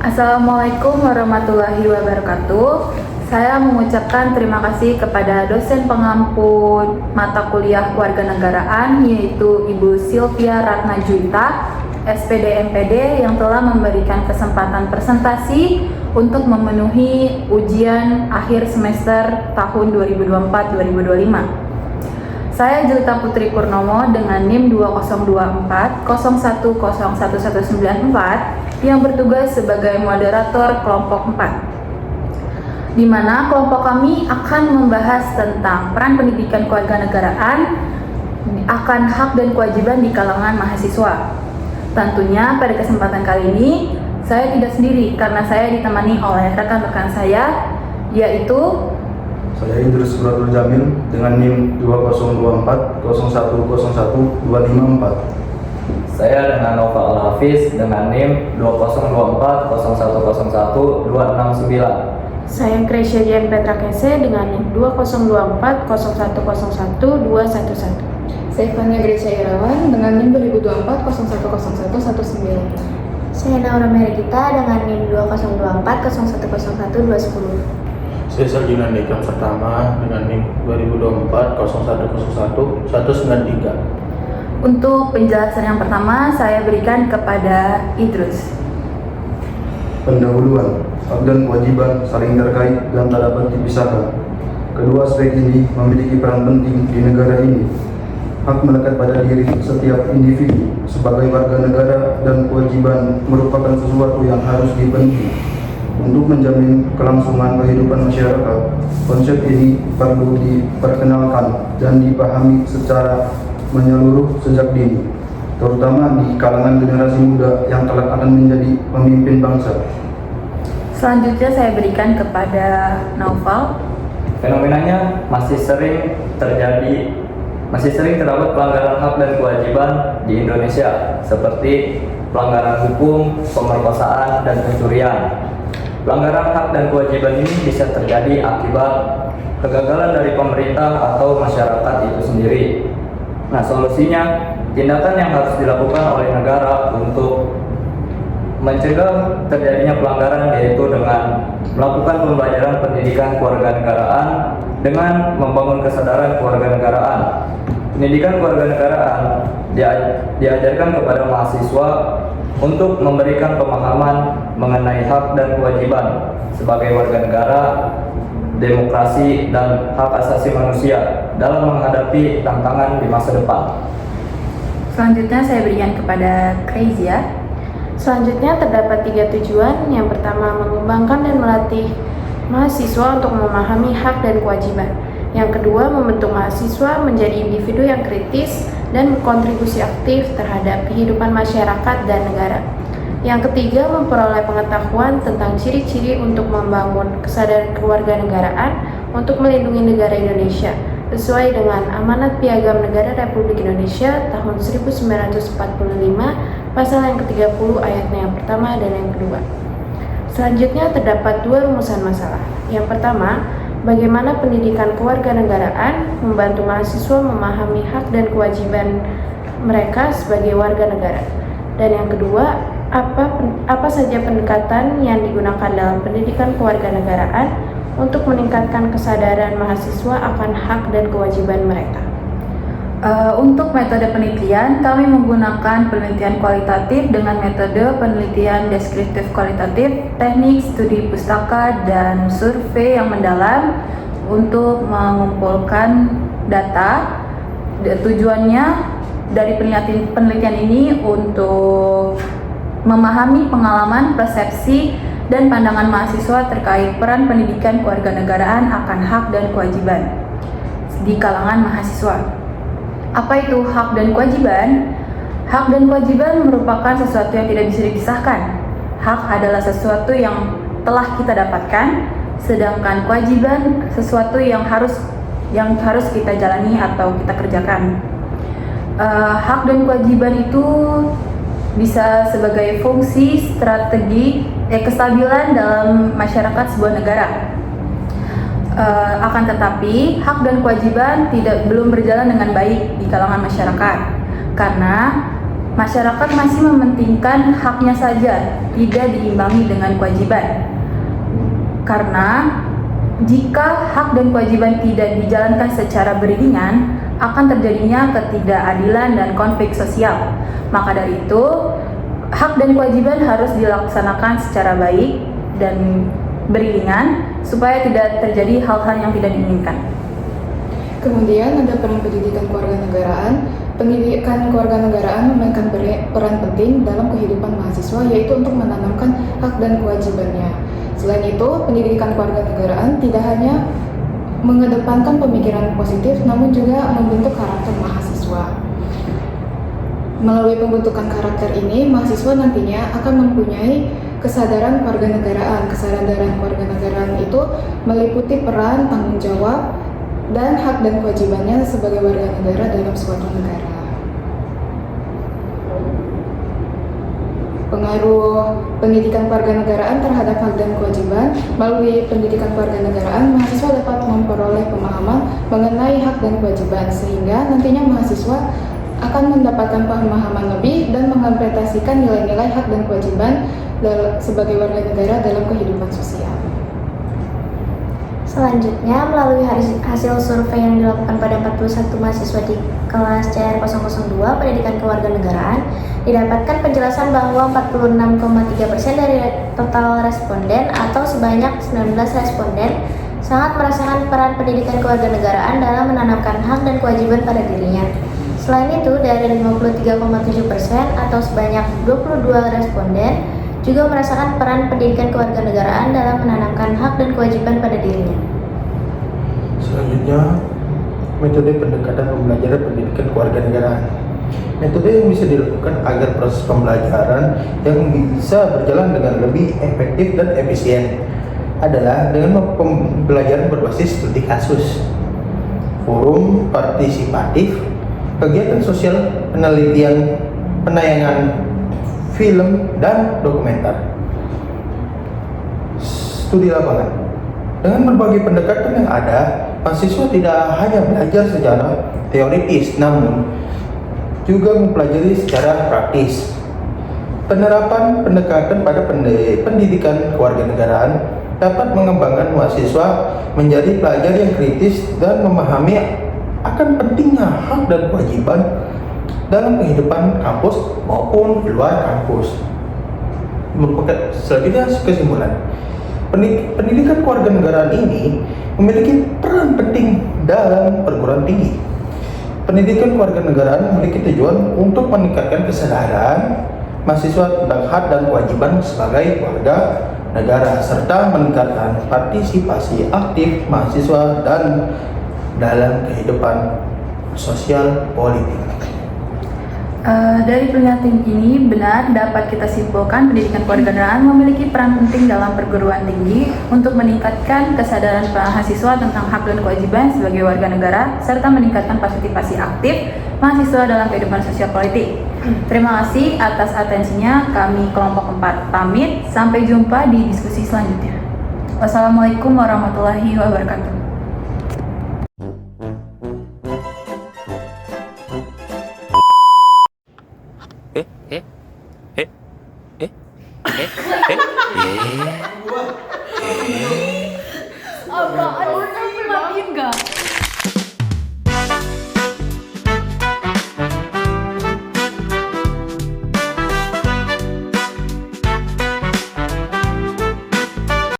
Assalamualaikum warahmatullahi wabarakatuh. Saya mengucapkan terima kasih kepada dosen pengampu mata kuliah kewarganegaraan yaitu Ibu Sylvia Ratnajuwita, SPD MPD, yang telah memberikan kesempatan presentasi untuk memenuhi ujian akhir semester tahun 2024-2025. Saya Jelita Putri Purnomo dengan NIM 2024 01011194 yang bertugas sebagai moderator kelompok 4, di mana kelompok kami akan membahas tentang peran pendidikan kewarganegaraan akan hak dan kewajiban di kalangan mahasiswa. Tentunya pada kesempatan kali ini saya tidak sendiri karena saya ditemani oleh rekan-rekan saya, yaitu saya Idrus Suratul Jamil dengan NIM 2024 01011254. Saya dengan Nova Al-Hafiz dengan NIM 2024 0101 269. Saya Kresya Dian Petra Kese dengan NIM 2024 0101 211. Saya Fania Gracia Irawan dengan NIM 2024 010119. Saya Naura Meregita dengan NIM 2024 0101 210. Saya Sarjuna Dekam Pertama dengan NIM 2024 0101 193. Untuk penjelasan yang pertama saya berikan kepada Idrus. Pendahuluan, hak dan kewajiban saling terkait dan tak dapat dipisahkan. Kedua aspek ini memiliki peran penting di negara ini. Hak melekat pada diri setiap individu sebagai warga negara dan kewajiban merupakan sesuatu yang harus dipenuhi. Untuk menjamin kelangsungan kehidupan masyarakat, konsep ini perlu diperkenalkan dan dipahami secara menyeluruh sejak dini, terutama di kalangan generasi muda yang kelak akan menjadi pemimpin bangsa. Selanjutnya saya berikan kepada Naufal. Fenomenanya masih sering terdapat pelanggaran hak dan kewajiban di Indonesia, seperti pelanggaran hukum, pemerkosaan, dan pencurian. Pelanggaran hak dan kewajiban ini bisa terjadi akibat kegagalan dari pemerintah atau masyarakat itu sendiri. Nah, solusinya, tindakan yang harus dilakukan oleh negara untuk mencegah terjadinya pelanggaran yaitu dengan melakukan pembelajaran pendidikan kewarganegaraan dengan membangun kesadaran kewarganegaraan. Pendidikan kewarganegaraan diajarkan kepada mahasiswa untuk memberikan pemahaman mengenai hak dan kewajiban sebagai warga negara, demokrasi, dan hak asasi manusia dalam menghadapi tantangan di masa depan. Selanjutnya saya berikan kepada Kresya. Selanjutnya terdapat 3 tujuan. Yang pertama, mengembangkan dan melatih mahasiswa untuk memahami hak dan kewajiban. Yang kedua, membentuk mahasiswa menjadi individu yang kritis dan berkontribusi aktif terhadap kehidupan masyarakat dan negara. Yang ketiga, memperoleh pengetahuan tentang ciri-ciri untuk membangun kesadaran kewarganegaraan untuk melindungi negara Indonesia sesuai dengan Amanat Piagam Negara Republik Indonesia tahun 1945 pasal yang ke-30 ayatnya yang pertama dan yang kedua. Selanjutnya terdapat 2 rumusan masalah. Yang pertama, bagaimana pendidikan kewarganegaraan membantu mahasiswa memahami hak dan kewajiban mereka sebagai warga negara. Dan yang kedua, apa saja pendekatan yang digunakan dalam pendidikan kewarganegaraan untuk meningkatkan kesadaran mahasiswa akan hak dan kewajiban mereka. Untuk metode penelitian, kami menggunakan penelitian kualitatif dengan metode penelitian deskriptif kualitatif, teknik studi pustaka, dan survei yang mendalam untuk mengumpulkan data. Tujuannya dari penelitian ini untuk memahami pengalaman, persepsi, dan pandangan mahasiswa terkait peran pendidikan kewarganegaraan akan hak dan kewajiban di kalangan mahasiswa. Apa itu hak dan kewajiban? Hak dan kewajiban merupakan sesuatu yang tidak bisa dipisahkan. Hak adalah sesuatu yang telah kita dapatkan, sedangkan kewajiban sesuatu yang harus kita jalani atau kita kerjakan. Hak dan kewajiban itu bisa sebagai fungsi strategi kestabilan dalam masyarakat sebuah negara. Akan tetapi, hak dan kewajiban belum berjalan dengan baik di kalangan masyarakat karena masyarakat masih mementingkan haknya saja, tidak diimbangi dengan kewajiban. Karena jika hak dan kewajiban tidak dijalankan secara beriringan, akan terjadinya ketidakadilan dan konflik sosial. Maka dari itu, hak dan kewajiban harus dilaksanakan secara baik dan beriringan supaya tidak terjadi hal-hal yang tidak diinginkan. Kemudian ada peran pendidikan kewarganegaraan. Pendidikan kewarganegaraan memainkan peran penting dalam kehidupan mahasiswa, yaitu untuk menanamkan hak dan kewajibannya. Selain itu, pendidikan kewarganegaraan tidak hanya mengedepankan pemikiran positif, namun juga membentuk karakter mahasiswa. Melalui pembentukan karakter ini, mahasiswa nantinya akan mempunyai kesadaran kewarganegaraan. Kesadaran kewarganegaraan itu meliputi peran, tanggung jawab, dan hak dan kewajibannya sebagai warga negara dalam suatu negara. Pengaruh pendidikan kewarganegaraan terhadap hak dan kewajiban. Melalui pendidikan kewarganegaraan, mahasiswa dapat memperoleh pemahaman mengenai hak dan kewajiban, sehingga nantinya mahasiswa akan mendapatkan pemahaman lebih dan mengimplementasikan nilai-nilai hak dan kewajiban sebagai warga negara dalam kehidupan sosial. Selanjutnya, melalui hasil survei yang dilakukan pada 41 mahasiswa di kelas CR002 Pendidikan Kewarganegaraan, didapatkan penjelasan bahwa 46,3% dari total responden atau sebanyak 19 responden sangat merasakan peran pendidikan kewarganegaraan dalam menanamkan hak dan kewajiban pada dirinya. Selain itu, dari 53,7% atau sebanyak 22 responden juga merasakan peran pendidikan kewarganegaraan dalam menanamkan hak dan kewajiban pada dirinya. Selanjutnya, metode pendekatan pembelajaran pendidikan kewarganegaraan. Metode yang bisa dilakukan agar proses pembelajaran yang bisa berjalan dengan lebih efektif dan efisien adalah dengan pembelajaran berbasis studi kasus, forum partisipatif, kegiatan sosial, penelitian, penayangan film dan dokumenter, studi lapangan. Dengan berbagai pendekatan yang ada, mahasiswa tidak hanya belajar secara teoritis, namun juga mempelajari secara praktis. Penerapan pendekatan pada pendidikan kewarganegaraan dapat mengembangkan mahasiswa menjadi pelajar yang kritis dan memahami akan pentingnya hak dan kewajiban dalam kehidupan kampus maupun di luar kampus. Merupakan selanjutnya kesimpulan. Pendidikan kewarganegaraan ini memiliki peran penting dalam perguruan tinggi. Pendidikan kewarganegaraan memiliki tujuan untuk meningkatkan kesadaran mahasiswa tentang hak dan kewajiban sebagai warga negara serta meningkatkan partisipasi aktif mahasiswa dan dalam kehidupan sosial politik. Dari pernyataan ini benar dapat kita simpulkan pendidikan kewarganegaraan memiliki peran penting dalam perguruan tinggi untuk meningkatkan kesadaran mahasiswa tentang hak dan kewajiban sebagai warga negara serta meningkatkan partisipasi aktif mahasiswa dalam kehidupan sosial politik. Terima kasih atas atensinya. Kami kelompok 4 pamit. Sampai jumpa di diskusi selanjutnya. Wassalamualaikum warahmatullahi wabarakatuh. Eh?